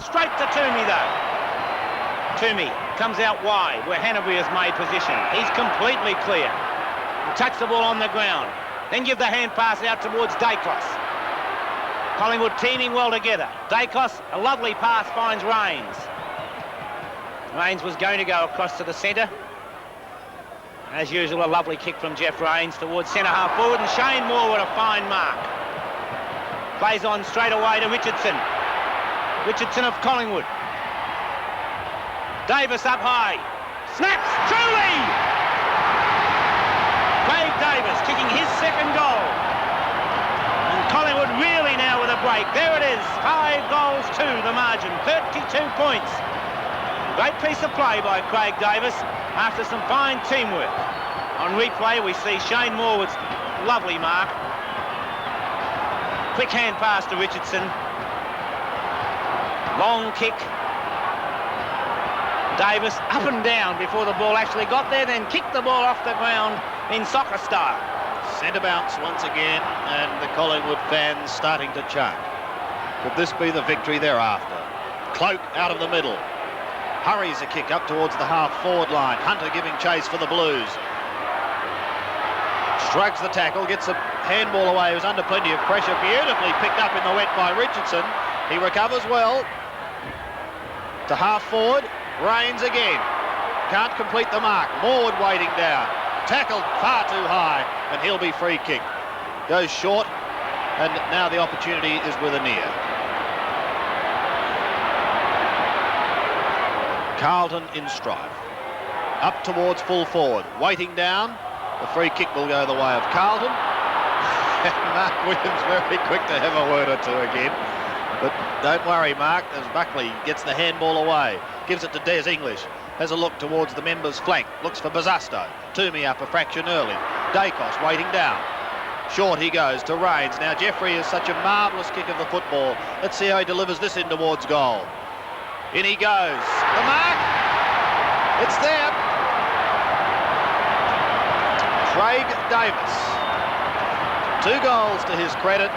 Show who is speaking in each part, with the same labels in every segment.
Speaker 1: Straight to Toomey, though. Toomey comes out wide where Hanbury has made position. He's completely clear. He'll touch the ball on the ground. Then give the hand pass out towards Dacos. Collingwood teaming well together. Dacos, a lovely pass, finds Rains. Rains was going to go across to the centre. As usual, a lovely kick from Jeff Rains towards centre half forward, and Shane Moore with a fine mark. Plays on straight away to Richardson. Richardson of Collingwood. Davis up high. Snaps, truly! Craig Davis kicking his second goal. And Collingwood really now with a break. There it is, 5 goals to the margin, 32 points. Great piece of play by Craig Davis after some fine teamwork. On replay, we see Shane Moore with lovely mark. Quick hand pass to Richardson. Long kick. Davis up and down before the ball actually got there, then kicked the ball off the ground in soccer style.
Speaker 2: Centre bounce once again, and the Collingwood fans starting to chant. Could this be the victory thereafter? Cloak out of the middle. Hurries a kick up towards the half-forward line. Hunter giving chase for the Blues. Shrugs the tackle, gets a handball away. He was under plenty of pressure. Beautifully picked up in the wet by Richardson. He recovers well. To half-forward. Rains again. Can't complete the mark. Morwood waiting down. Tackled far too high, and he'll be free kick. Goes short, and now the opportunity is with Anir. Carlton in strife. Up towards full forward. Waiting down. The free kick will go the way of Carlton. Mark Williams very quick to have a word or two again. But don't worry, Mark, as Buckley gets the handball away. Gives it to Des English. Has a look towards the members' flank. Looks for Bazasto. Toomey up a fraction early. Dacos waiting down. Short he goes to Rains. Now Jeffrey is such a marvellous kick of the football. Let's see how he delivers this in towards goal. In he goes. The mark. It's there. Craig Davis. 2 goals to his credit.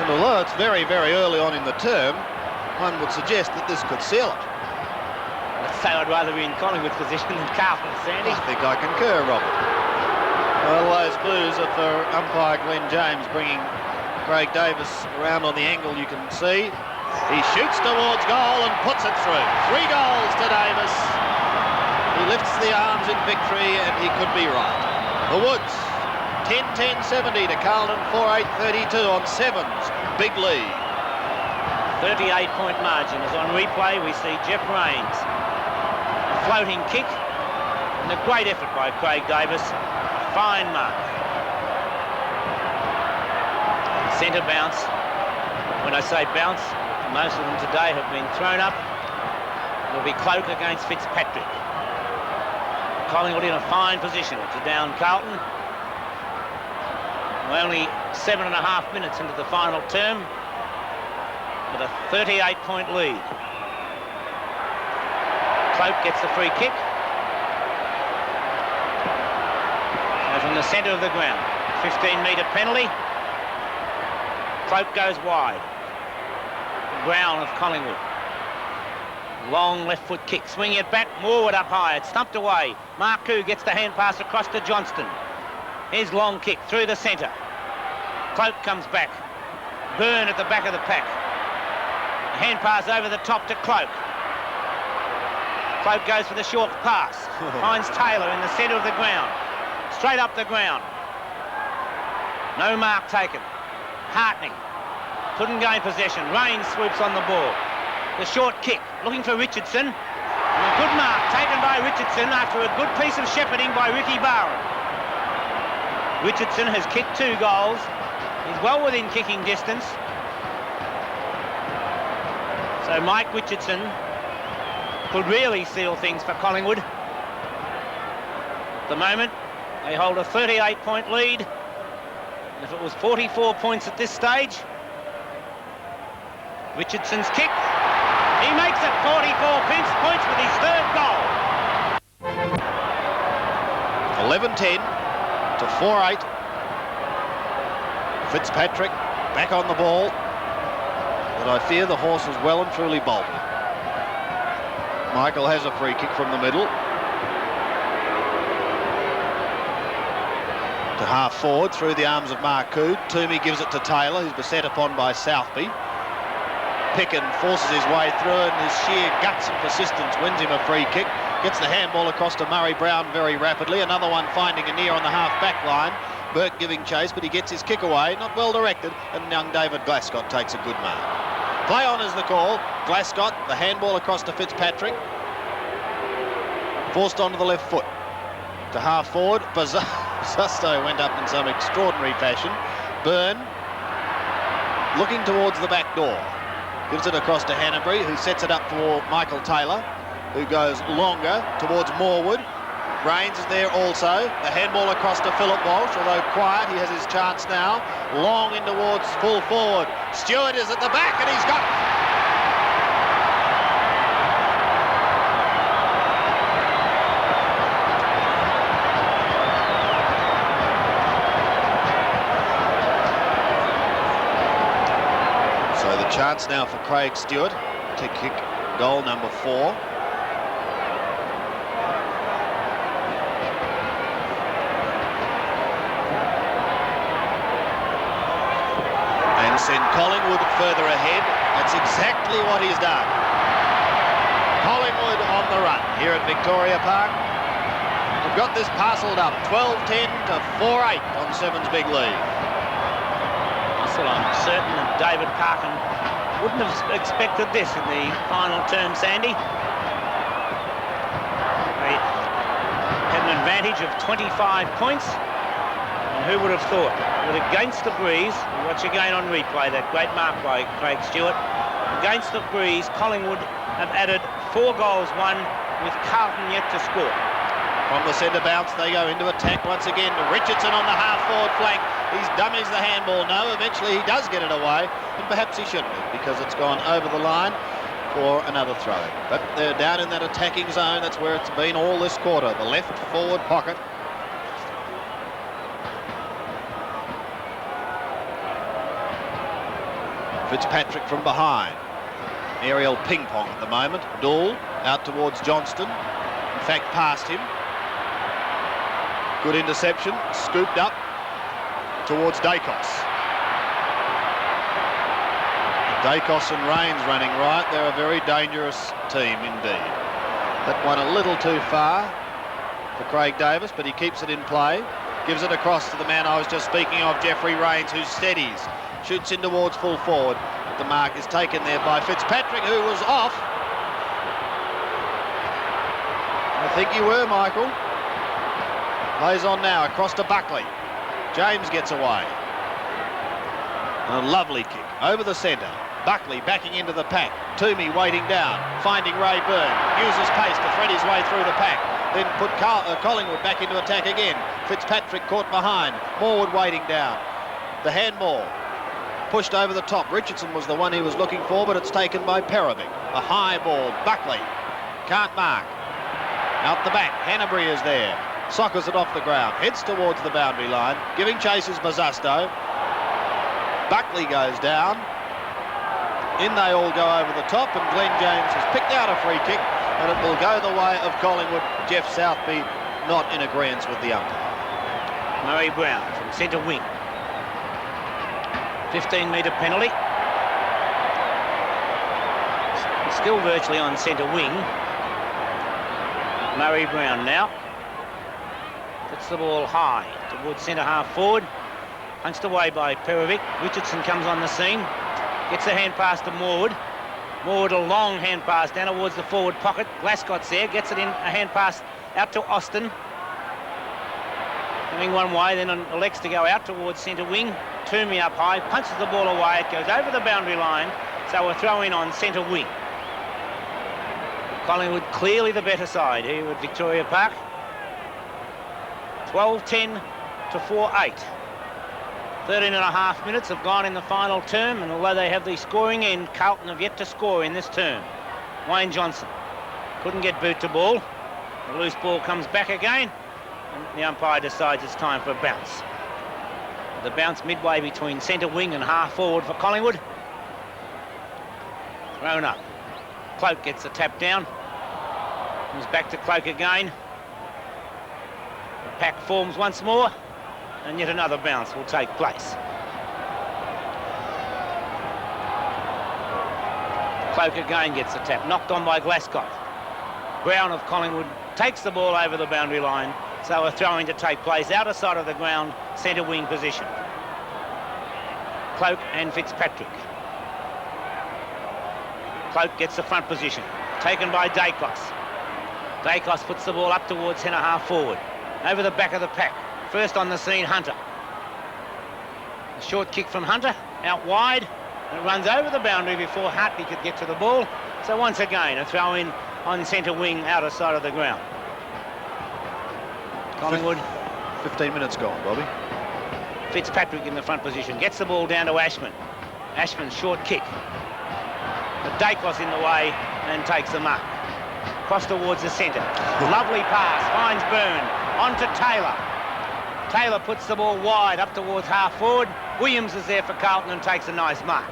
Speaker 2: And although it's very, very early on in the term, one would suggest that this could seal it.
Speaker 1: I'd say I'd rather be in Collingwood's position than Carlton, Sandy.
Speaker 2: I think I concur, Robert. Well, those Blues are for umpire Glenn James, bringing Craig Davis around on the angle you can see. He shoots towards goal and puts it through. 3 goals to Davis. He lifts the arms in victory, and he could be right. The Woods, 10-10-70 to Carlton, 4-8-32 on Sevens. Big lead.
Speaker 1: 38-point margin. As on replay, we see Jeff Rains. A floating kick, and a great effort by Craig Davis. Fine mark. Centre bounce. When I say bounce, most of them today have been thrown up. It'll be Cloak against Fitzpatrick. Collingwood in a fine position to down Carlton. We're only 7.5 minutes into the final term with a 38-point lead. Cloak gets the free kick. So from the centre of the ground, 15-metre penalty. Cloak goes wide. Brown of Collingwood. Long left foot kick, swinging it back, Morwood up high, it's stumped away. Marcoux gets the hand pass across to Johnston. Here's long kick through the centre. Cloak comes back. Byrne at the back of the pack. Hand pass over the top to Cloak. Cloak goes for the short pass. Finds Taylor in the centre of the ground. Straight up the ground. No mark taken. Hartney couldn't gain possession. Rains swoops on the ball. The short kick, looking for Richardson. And a good mark taken by Richardson after a good piece of shepherding by Ricky Barron. Richardson has kicked 2 goals. He's well within kicking distance. So Mike Richardson could really seal things for Collingwood. At the moment, they hold a 38-point lead. And if it was 44 points at this stage, Richardson's kick, he makes it 44 points with his 3rd goal.
Speaker 2: 11-10 to 4-8. Fitzpatrick back on the ball. but I fear the horse is well and truly bolted. Michael has a free kick from the middle. To half forward through the arms of Marcoud. Toomey gives it to Taylor, who's beset upon by Southby. Picken forces his way through, and his sheer guts and persistence wins him a free kick. Gets the handball across to Murray Brown very rapidly. Another one finding a near on the half-back line. Burke giving chase, but he gets his kick away. Not well directed, and young David Glascott takes a good mark. Play on is the call. Glascott, the handball across to Fitzpatrick. Forced onto the left foot. To half forward, Susto went up in some extraordinary fashion. Byrne looking towards the back door. Gives it across to Hanbury, who sets it up for Michael Taylor, who goes longer towards Morwood. Rains is there also. The handball across to Philip Walsh, although quiet, he has his chance now. Long in towards full forward. Stewart is at the back, and he's got... So the chance now for Craig Stewart to kick goal number 4. Send Collingwood further ahead. That's exactly what he's done. Collingwood on the run here at Victoria Park. We've got this parcelled up 12-10 to 4-8 on Sevens big lead.
Speaker 1: Still, I'm certain that David Parkin wouldn't have expected this in the final term, Sandy. They had an advantage of 25 points. And who would have thought? But against the breeze, watch again on replay, that great mark by Craig Stewart. Against the breeze, Collingwood have added 4 goals, won, with Carlton yet to score.
Speaker 2: From the centre bounce, they go into attack once again. Richardson on the half-forward flank. He's dummies the handball. No, eventually he does get it away, and perhaps he shouldn't have, because it's gone over the line for another throw. But they're down in that attacking zone. That's where it's been all this quarter. The left forward pocket. Fitzpatrick from behind. Aerial ping-pong at the moment. Dool out towards Johnston. In fact, past him. Good interception. Scooped up towards Dacos. Dacos and Rains running right. They're a very dangerous team indeed. That one a little too far for Craig Davis, but he keeps it in play. Gives it across to the man I was just speaking of, Jeffrey Rains, who steadies. Shoots in towards full forward. But the mark is taken there by Fitzpatrick, who was off. I think you were, Michael. Plays on now, across to Buckley. James gets away. A lovely kick over the centre. Buckley backing into the pack. Toomey waiting down, finding Ray Byrne. Uses pace to thread his way through the pack. Then put Collingwood back into attack again. Fitzpatrick caught behind. Morwood waiting down. The handball. Pushed over the top. Richardson was the one he was looking for, but it's taken by Perovic. A high ball. Buckley can't mark. Out the back. Hanbury is there. Sockers it off the ground. Heads towards the boundary line. Giving chase is Bazzasto. Buckley goes down. In they all go over the top, and Glenn James has picked out a free kick, and it will go the way of Collingwood. Jeff Southby not in agreement with the umpire.
Speaker 1: Murray Brown from centre wing. 15-metre penalty. Still virtually on centre wing. Murray Brown now. Puts the ball high towards centre half forward. Punched away by Perovic. Richardson comes on the scene. Gets the hand pass to Morwood. Morwood, a long hand pass down towards the forward pocket. Glascott's there. Gets it in, a hand pass out to Austin. Going one way, then elects to go out towards centre wing. Toomey up high, punches the ball away. It goes over the boundary line, so we'll throw in on centre wing. Collingwood clearly the better side here at Victoria Park. 12-10 to 4-8. 13.5 minutes have gone in the final term, and although they have the scoring end, Carlton have yet to score in this term. Wayne Johnson couldn't get boot to ball. The loose ball comes back again, and the umpire decides it's time for a bounce. The bounce midway between centre wing and half forward for Collingwood. Thrown up. Cloak gets the tap down. Comes back to Cloak again. The pack forms once more, and yet another bounce will take place. Cloak again gets the tap, knocked on by Glasgow. Brown of Collingwood takes the ball over the boundary line, so a throw-in to take place, outer side of the ground, centre wing position. Cloak and Fitzpatrick. Cloak gets the front position, taken by Dacos. Dacos puts the ball up towards centre half forward, over the back of the pack. First on the scene, Hunter. A short kick from Hunter, out wide. It runs over the boundary before Hartley could get to the ball. So once again, a throw in on centre wing, outer side of the ground. Collingwood.
Speaker 2: 15 minutes gone, Bobby.
Speaker 1: Fitzpatrick in the front position. Gets the ball down to Ashman. Ashman's short kick. But Dacos in the way and takes the mark. Cross towards the centre. Lovely pass. Finds Byrne. On to Taylor. Taylor puts the ball wide up towards half forward. Williams is there for Carlton and takes a nice mark.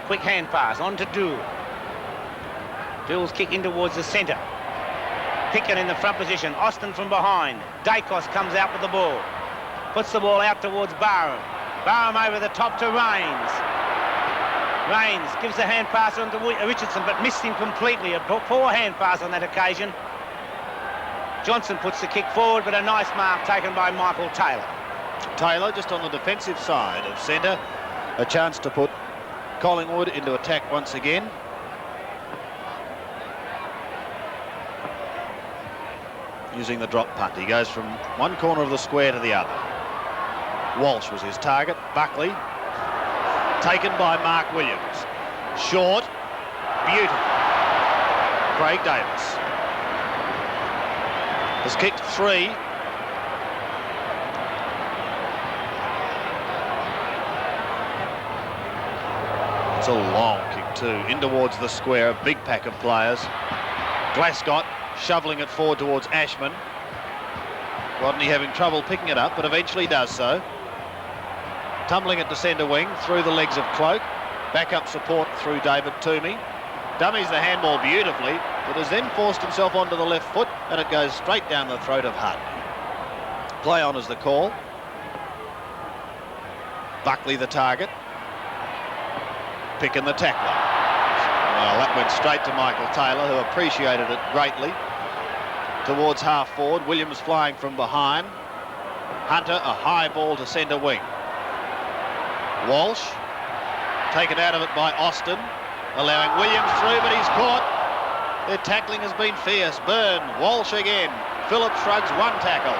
Speaker 1: Quick hand pass on to Dool. Dool's kick in towards the centre. Pickett in the front position. Austin from behind. Dacos comes out with the ball. Puts the ball out towards Barham. Barham over the top to Rains. Rains gives the hand pass on to Richardson, but missed him completely. A poor hand pass on that occasion. Johnson puts the kick forward, but a nice mark taken by Michael Taylor.
Speaker 2: Taylor just on the defensive side of centre. A chance to put Collingwood into attack once again. Using the drop punt. He goes from one corner of the square to the other. Walsh was his target. Buckley. Taken by Mark Williams. Short. Beautiful. Craig Davis has kicked 3. It's a long kick too. In towards the square. A big pack of players. Glasgow shoveling it forward towards Ashman. Rodney having trouble picking it up, but eventually does so. Tumbling it to centre wing through the legs of Cloak. Backup support through David Toomey. Dummies the handball beautifully, but has then forced himself onto the left foot, and it goes straight down the throat of Hutt. Play on is the call. Buckley the target. Pick in the tackler. Well, that went straight to Michael Taylor, who appreciated it greatly. Towards half forward, Williams flying from behind. Hunter, a high ball to centre wing. Walsh, taken out of it by Austin, allowing Williams through, but he's caught. Their tackling has been fierce. Byrne, Walsh again. Phillips shrugs one tackle,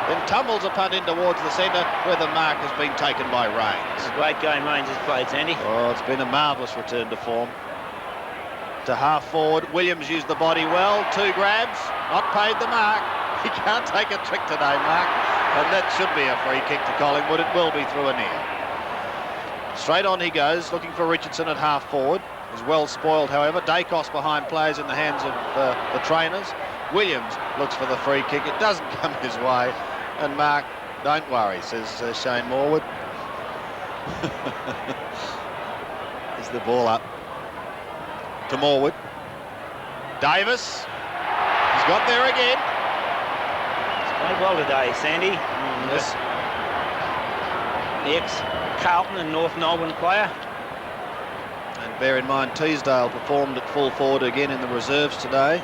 Speaker 2: then tumbles a punt in towards the centre, where the mark has been taken by Rains.
Speaker 1: Great game Rains has played, Sandy.
Speaker 2: Oh, it's been a marvellous return to form. To half forward, Williams used the body well. 2 grabs, not paid the mark. He can't take a trick today, Mark. And that should be a free kick to Collingwood. It will be through a near. Straight on he goes, looking for Richardson at half forward. Is well spoiled, however. Dacos behind plays in the hands of the trainers. Williams looks for the free kick. It doesn't come his way. And Mark, don't worry, says Shane Morwood. Is the ball up to Morwood. Davis. He's got there again.
Speaker 1: He's played well today, Sandy.
Speaker 2: Yes.
Speaker 1: The ex-Carlton and North Melbourne player.
Speaker 2: And bear in mind, Teasdale performed at full forward again in the reserves today.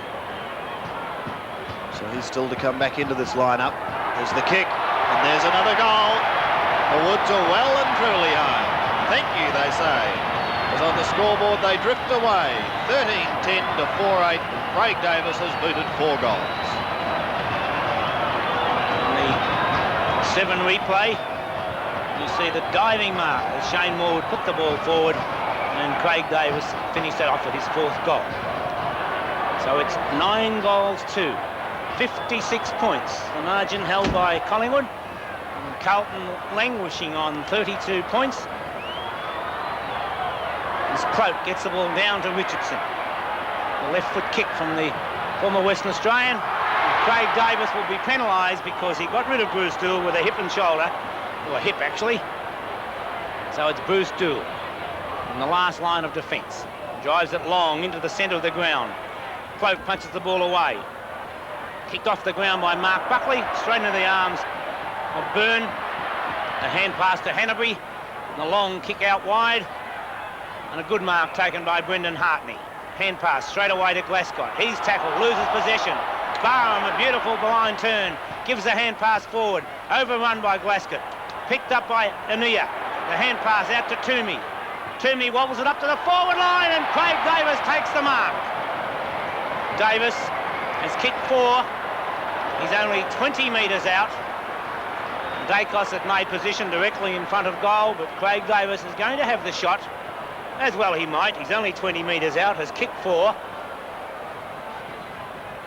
Speaker 2: So he's still to come back into this lineup. There's the kick, and there's another goal. The Woods are well and truly home. Thank you, they say. As on the scoreboard, they drift away. 13-10 to 4-8. Craig Davis has booted 4 goals.
Speaker 1: In the 7 replay, you see the diving mark as Shane Morwood put the ball forward, and Craig Davis finished that off with his 4th goal. So it's 9 goals to 56 points. The margin held by Collingwood. And Carlton languishing on 32 points. As Cloak gets the ball down to Richardson. The left foot kick from the former Western Australian. And Craig Davis will be penalised because he got rid of Bruce Dool with a hip and shoulder, or a hip actually. So it's Bruce Dool in the last line of defence. Drives it long into the centre of the ground. Cloak punches the ball away. Kicked off the ground by Mark Buckley, straight into the arms of Byrne. The hand pass to Hanbury, and a long kick out wide, and a good mark taken by Brendan Hartney. Hand pass straight away to Glascott. He's tackled, loses possession. Barham, a beautiful blind turn, gives the hand pass forward, overrun by Glascott. Picked up by Ania. The hand pass out to Toomey. Toomey wobbles it up to the forward line, and Craig Davis takes the mark. Davis has kicked 4. He's only 20 metres out. Dacos had made position directly in front of goal, but Craig Davis is going to have the shot. As well he might. He's only 20 metres out, has kicked 4.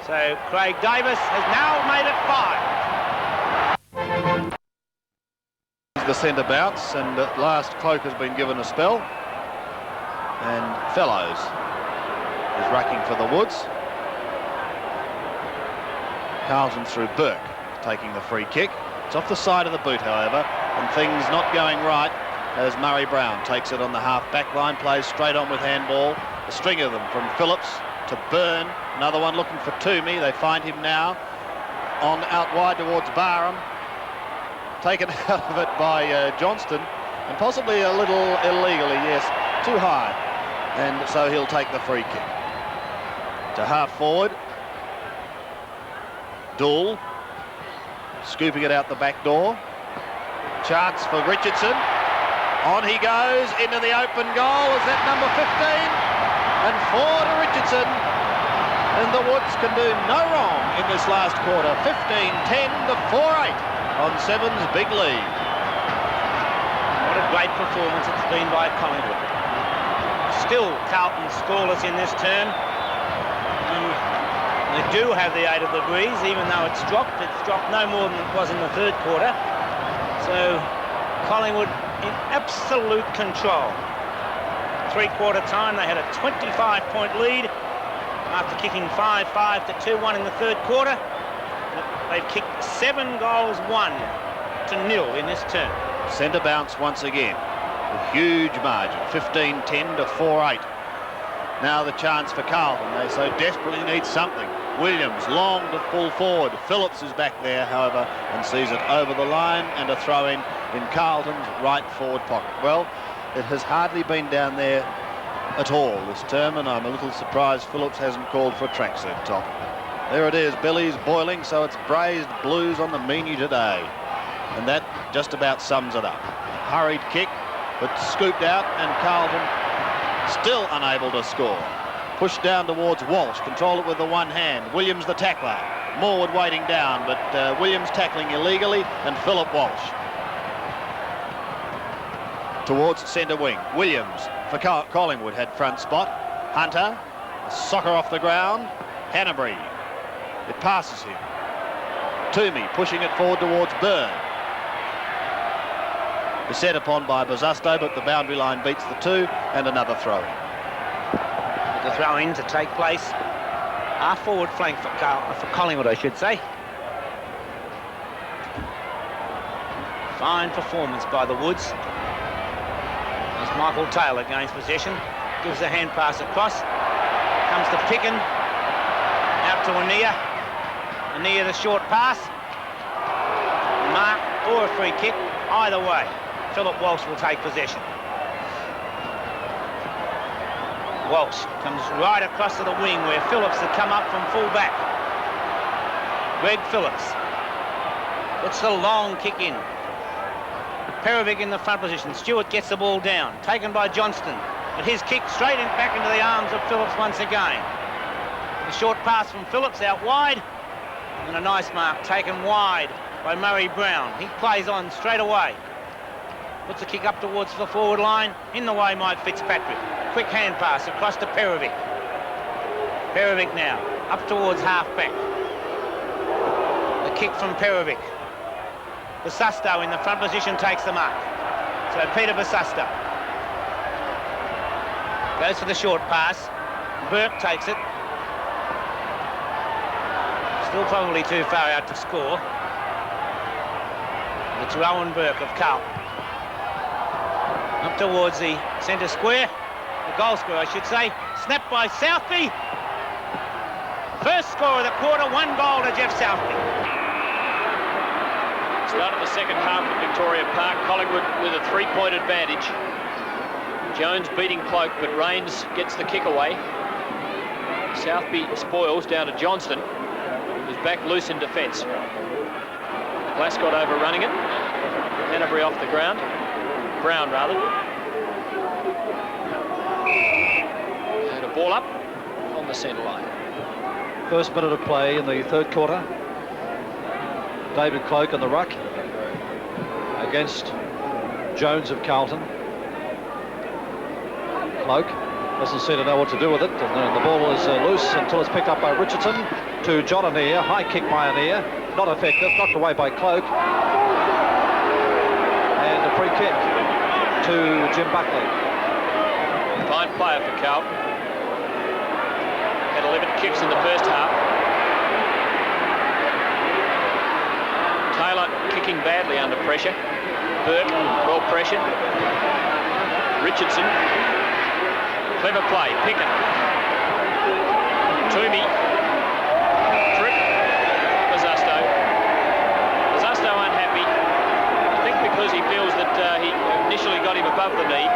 Speaker 1: So Craig Davis has now made it 5.
Speaker 2: The centre bounce, and at last Cloak has been given a spell. And Fellows is racking for the Woods. Carlton through Burke, taking the free kick. It's off the side of the boot, however, and things not going right as Murray Brown takes it on the half-back line, plays straight on with handball. A string of them from Phillips to Byrne. Another one looking for Toomey. They find him now on out wide towards Barham. Taken out of it by Johnston, and possibly a little illegally, yes, too high. And so he'll take the free kick. To half forward. Dool scooping it out the back door. Chance for Richardson. On he goes into the open goal. Is that number 15? And 4 to Richardson. And the Woods can do no wrong in this last quarter. 15-10 to 4-8 on Seven's big lead.
Speaker 1: What a great performance it's been by Collingwood. Still Carlton scoreless in this term. They do have the aid of the breeze, even though it's dropped. It's dropped no more than it was in the third quarter. So Collingwood in absolute control. Three-quarter time, they had a 25-point lead after kicking 5-5 to 2-1 in the third quarter. They've kicked 7 goals, 1 to 0 in this term.
Speaker 2: Centre bounce once again. A huge margin, 15-10 to 4-8. Now the chance for Carlton. They so desperately need something. Williams long to full forward. Phillips is back there, however, and sees it over the line, and a throw in Carlton's right forward pocket. Well, it has hardly been down there at all this term, and I'm a little surprised Phillips hasn't called for a tracksuit top. There it is, belly's boiling, so it's braised blues on the menu today. And that just about sums it up. Hurried kick, but scooped out, and Carlton still unable to score. Pushed down towards Walsh, control it with the one hand. Williams the tackler. Morwood waiting down, but Williams tackling illegally, and Philip Walsh. Towards centre wing. Williams for Collingwood had front spot. Hunter, a soccer off the ground. Hanbury, it passes him. Toomey pushing it forward towards Byrne. Beset upon by Bosusto, but the boundary line beats the 2, and another throw-in.
Speaker 1: The throw-in to take place. Half forward flank for Collingwood, I should say. Fine performance by the Woods. As Michael Taylor gains possession, gives the hand pass across. Comes to Picken. Out to Ania. Ania the short pass. Mark or a free kick. Either way, Philip Walsh will take possession. Walsh comes right across to the wing where Phillips had come up from full back. Greg Phillips. It's the long kick in. Perovic in the front position. Stewart gets the ball down. Taken by Johnston. But his kick straight back into the arms of Phillips once again. The short pass from Phillips out wide. And a nice mark taken wide by Murray Brown. He plays on straight away. Puts the kick up towards the forward line. In the way, Mike Fitzpatrick. Quick hand pass across to Perovic. Perovic now up towards half-back. The kick from Perovic. Bosusto in the front position takes the mark. So Peter Bosusto goes for the short pass. Burke takes it. Still probably too far out to score. It's Rowan Burke of Carlton. Up towards the centre square. The goal scorer, I should say. Snapped by Southby. First score of the quarter, 1 goal to Jeff Southby.
Speaker 3: Start of the second half at Victoria Park. Collingwood with a 3-point advantage. Jones beating Cloak, but Rains gets the kick away. Southby spoils down to Johnston, who's back loose in defence. Glascott overrunning it. Hanbury off the ground. Brown, rather. And a ball up on the centre line.
Speaker 4: First minute of play in the third quarter. David Cloak on the ruck against Jones of Carlton. Cloak doesn't seem to know what to do with it, and then the ball is loose until it's picked up by Richardson to John Anea. High kick by Anea, not effective, knocked away by Cloak. And a free kick to Jim Buckley.
Speaker 3: Fine player for Carlton. Had 11 kicks in the first half. Taylor kicking badly under pressure. Burke, well pressured. Richardson. Clever play. Pickett. Toomey. Trick. Mazusto. Mazusto unhappy. I think because he feels that he initially got him above the knee,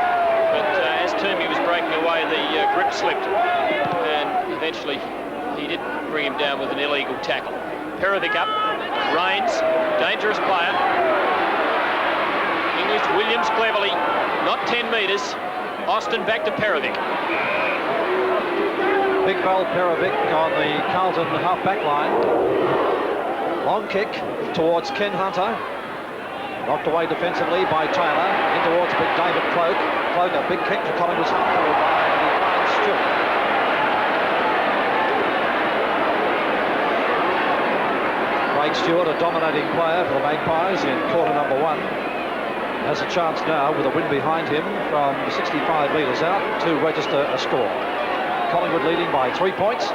Speaker 3: but as Toomey was breaking away, the grip slipped, and eventually he did bring him down with an illegal tackle. Perovic up. Rains. Dangerous player. English. Williams cleverly. Not 10 metres. Austin back to Perovic.
Speaker 4: Big Val Perovic on the Carlton half-back line. Long kick towards Ken Hunter. Knocked away defensively by Taylor. In towards big David Cloak. Cloak, a big kick to Collingwood's half-forward line. And he finds Stewart. Craig Stewart, a dominating player for the Magpies in quarter number 1. Has a chance now with a win behind him from 65 metres out to register a score. Collingwood leading by 3 points.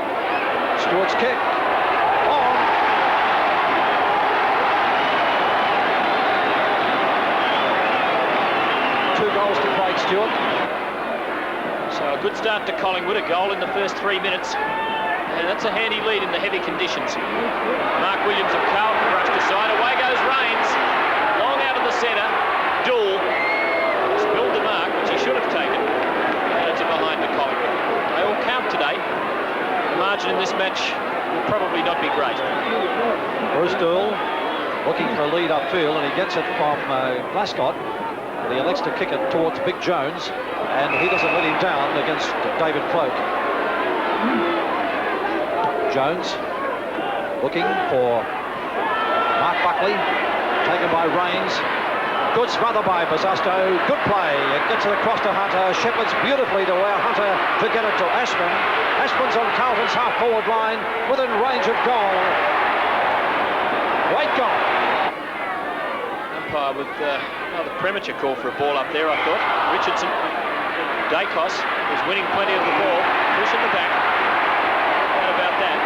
Speaker 4: Stewart's kick. On. Two goals to Craig Stewart.
Speaker 3: So a good start to Collingwood. A goal in the first 3 minutes. And that's a handy lead in the heavy conditions. Mark Williams of Carlton brushed aside. Away goes Rains. Long out of the centre. Dool spilled the mark, which he should have taken, and it's a behind to Collingwood. They all count today. The margin in this match will probably not be great.
Speaker 4: Bruce Dool looking for a lead upfield, and he gets it from Glascott, but he elects to kick it towards Big Jones, and he doesn't let him down against David Cloak. Jones looking for Mark Buckley, taken by Rains. Good smother by Mazusto. Good play. It gets it across to Hunter. Shepherds beautifully to allow Hunter to get it to Ashman. Ashman's on Carlton's half-forward line within range of goal. Great goal.
Speaker 3: Umpire with another premature call for a ball up there, I thought. Richardson. Dacos was winning plenty of the ball. Push in the back. What about that?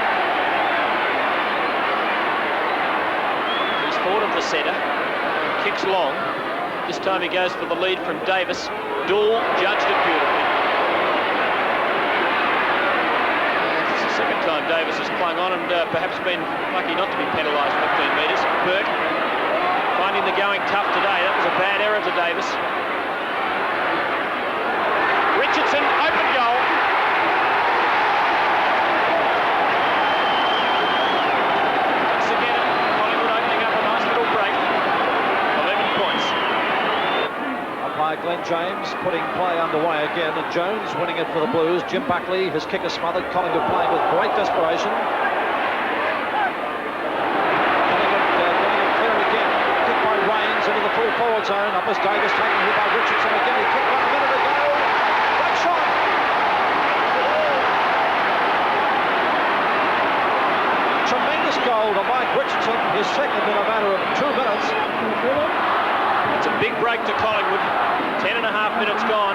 Speaker 3: He's forward of the centre. Kicks long. This time he goes for the lead from Davis. Dool judged it beautifully. It's the second time Davis has clung on and perhaps been lucky not to be penalised 15 metres. Burke finding the going tough today. That was a bad error to Davis. Richardson, open goal. Once again, Collingwood opening up a nice little break. 11 points.
Speaker 4: By Glenn James, putting play underway again, and Jones winning it for the Blues. Jim Buckley, his kicker smothered. Collingwood playing with great desperation. Collingwood getting it clear again. Kick by Rains into the full forward zone. Up as Davis, taken here by Richardson again. He kicked 1 minute ago. Great shot. Tremendous goal to Mike Richardson, his second in a matter of 2 minutes.
Speaker 3: It's a big break to Collingwood. 10.5 minutes gone,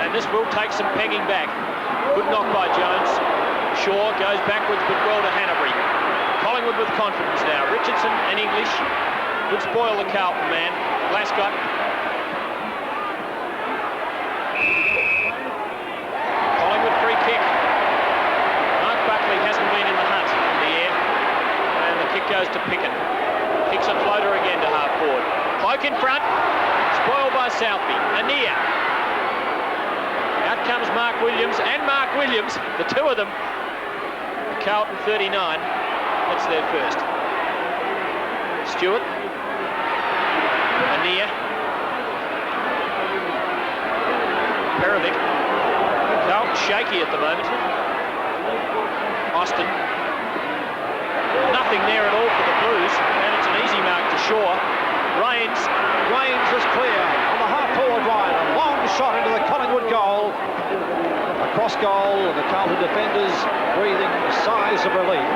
Speaker 3: and this will take some pegging back. Good knock by Jones. Shaw goes backwards, but well to Hanbury. Collingwood with confidence now. Richardson and English would spoil the Carlton man. Glascott. goes to Picken. Kicks a floater again to half forward. Cloak in front. Spoiled by Southby. Anea. Out comes Mark Williams and Mark Williams. The two of them. Carlton 39. That's their first. Stewart. Anea. Perovic. Carlton shaky at the moment. Austin. Nothing there at all for the Blues, and it's an easy mark to Shaw. Rains
Speaker 4: Is clear on the half-forward line. A long shot into the Collingwood goal. A cross goal, and the Carlton defenders breathing sighs of relief.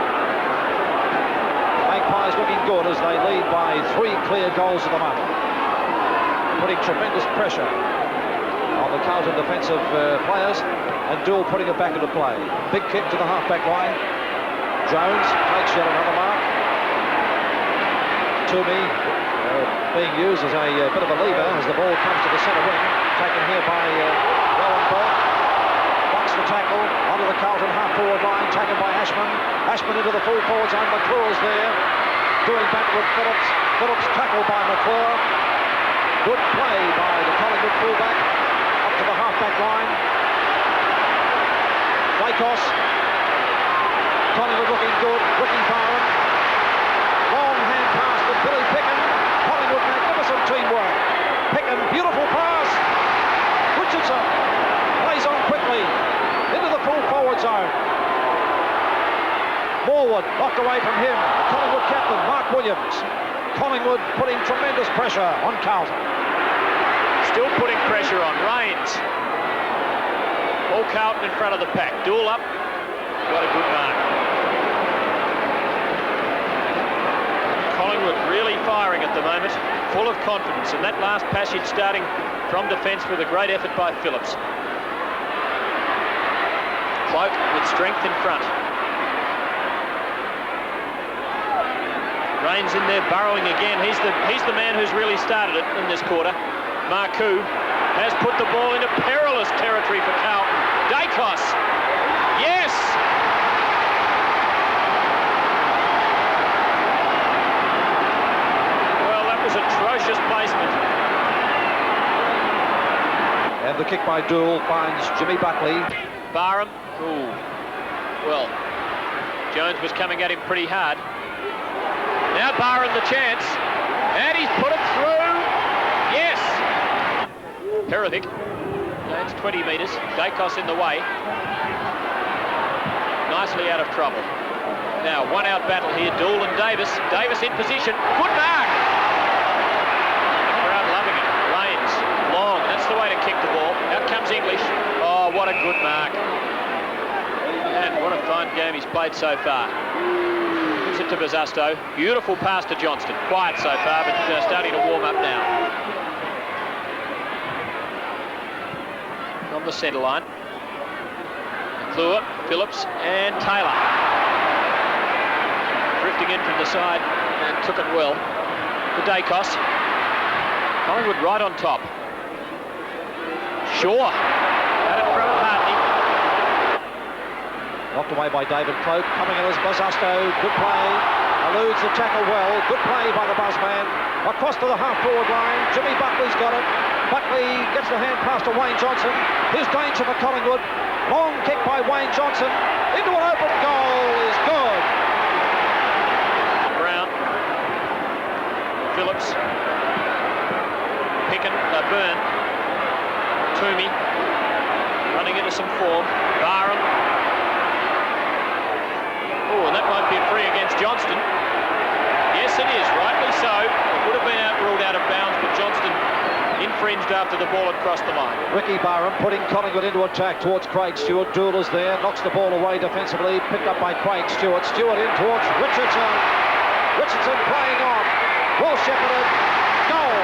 Speaker 4: Magpies looking good as they lead by 3 clear goals at the moment, putting tremendous pressure on the Carlton defensive players, and Doull putting it back into play. Big kick to the half-back line. Jones takes yet another mark. Toomey being used as a bit of a lever as the ball comes to the centre wing, taken here by Rowan Burke. Bucks the tackle onto the Carlton half-forward line, taken by Ashman. Ashman into the full forward zone. McClure's there, doing back with Phillips. Phillips tackled by McClure. Good play by the Collingwood fullback up to the half-back line. Dacos. Collingwood looking good. Ricky Barham. Long hand pass to Billy Picken. Collingwood magnificent teamwork. Picken, beautiful pass. Richardson plays on quickly into the full forward zone. Morwood knocked away from him. The Collingwood captain, Mark Williams. Collingwood putting tremendous pressure on Carlton.
Speaker 3: still putting pressure on. Rains. All Carlton in front of the pack. Doull up. Got a good mark. Collingwood really firing at the moment, full of confidence, and that last passage starting from defence with a great effort by Phillips. Cloak with strength in front. Rains in there burrowing again. He's the man who's really started it in this quarter. Marcoux has put the ball into perilous territory for Carlton. Dacos. Yes! Well, that was atrocious placement.
Speaker 4: And the kick by Doull finds Jimmy Buckley.
Speaker 3: Barham. Ooh. Well, Jones was coming at him pretty hard. Now Barham the chance. And he's put it through. Yes! Perovic. That's 20 metres. Dacos in the way. Nicely out of trouble. Now, one-out battle here. Doull and Davis. Davis in position. Good mark! Crowd loving it. Rains. Long. That's the way to kick the ball. Out comes English. Oh, what a good mark. And what a fine game he's played so far. Gives it to Busasto. Beautiful pass to Johnston. Quiet so far, but starting to warm up now. On the centre line. McClure, Phillips and Taylor. Drifting in from the side and took it well. To Dacos. Collingwood right on top. Shaw. Out in front of Hartney.
Speaker 4: Knocked away by David Cloak. Coming in as Busasto. Good play. Eludes the tackle well. Good play by the Buzzman. Across to the half-forward line. Jimmy Buckley's got it. Buckley gets the hand pass to Wayne Johnson. Here's danger for Collingwood. Long kick by Wayne Johnson. Into an open goal is good.
Speaker 3: Brown. Phillips. Picken. Byrne. Toomey. Running into some form. Barham. Oh, and that might be a free against Johnston. Yes, it is. Rightly so. It would have been ruled out of bounds, but Johnston infringed after the ball had crossed the line.
Speaker 4: Ricky Barham putting Collingwood into attack towards Craig Stewart. Doull is there, knocks the ball away defensively, picked up by Craig Stewart. Stewart in towards Richardson. Richardson playing on. Well shepherded. Goal.